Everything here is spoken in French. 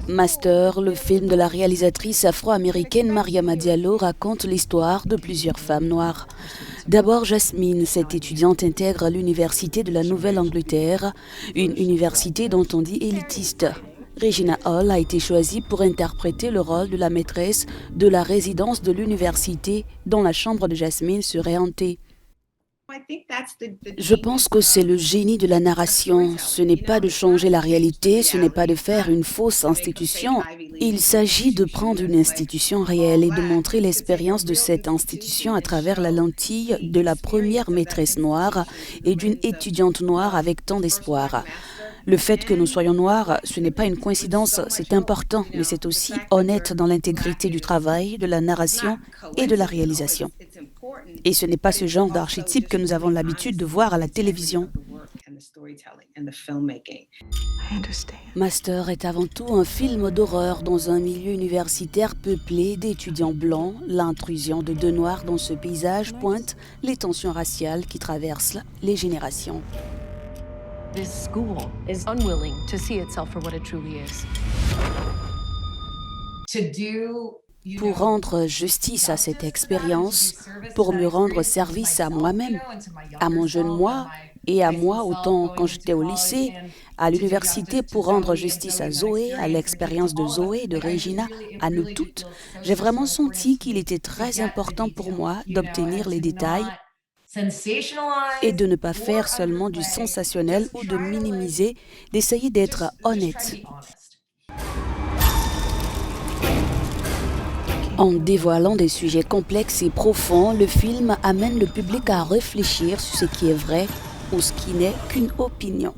Master, le film de la réalisatrice afro-américaine Mariama Diallo raconte l'histoire de plusieurs femmes noires. D'abord, Jasmine, cette étudiante intègre l'université de la Nouvelle-Angleterre, une université dont on dit élitiste. Regina Hall a été choisie pour interpréter le rôle de la maîtresse de la résidence de l'université dont la chambre de Jasmine serait hantée. Je pense que c'est le génie de la narration. Ce n'est pas de changer la réalité, ce n'est pas de faire une fausse institution. Il s'agit de prendre une institution réelle et de montrer l'expérience de cette institution à travers la lentille de la première maîtresse noire et d'une étudiante noire avec tant d'espoir. Le fait que nous soyons noirs, ce n'est pas une coïncidence, c'est important, mais c'est aussi honnête dans l'intégrité du travail, de la narration et de la réalisation. Et ce n'est pas ce genre d'archétype que nous avons l'habitude de voir à la télévision. Master est avant tout un film d'horreur dans un milieu universitaire peuplé d'étudiants blancs. L'intrusion de deux noirs dans ce paysage pointe les tensions raciales qui traversent les générations. This school is unwilling to see itself for what it truly is. Pour rendre justice à cette expérience, pour me rendre service à moi-même, à mon jeune moi et à moi autant quand j'étais au lycée, à l'université, pour rendre justice à Zoé, à l'expérience de Zoé, de Regina, à nous toutes, j'ai vraiment senti qu'il était très important pour moi d'obtenir les détails et de ne pas faire seulement du sensationnel ou de minimiser, d'essayer d'être honnête. En dévoilant des sujets complexes et profonds, le film amène le public à réfléchir sur ce qui est vrai ou ce qui n'est qu'une opinion.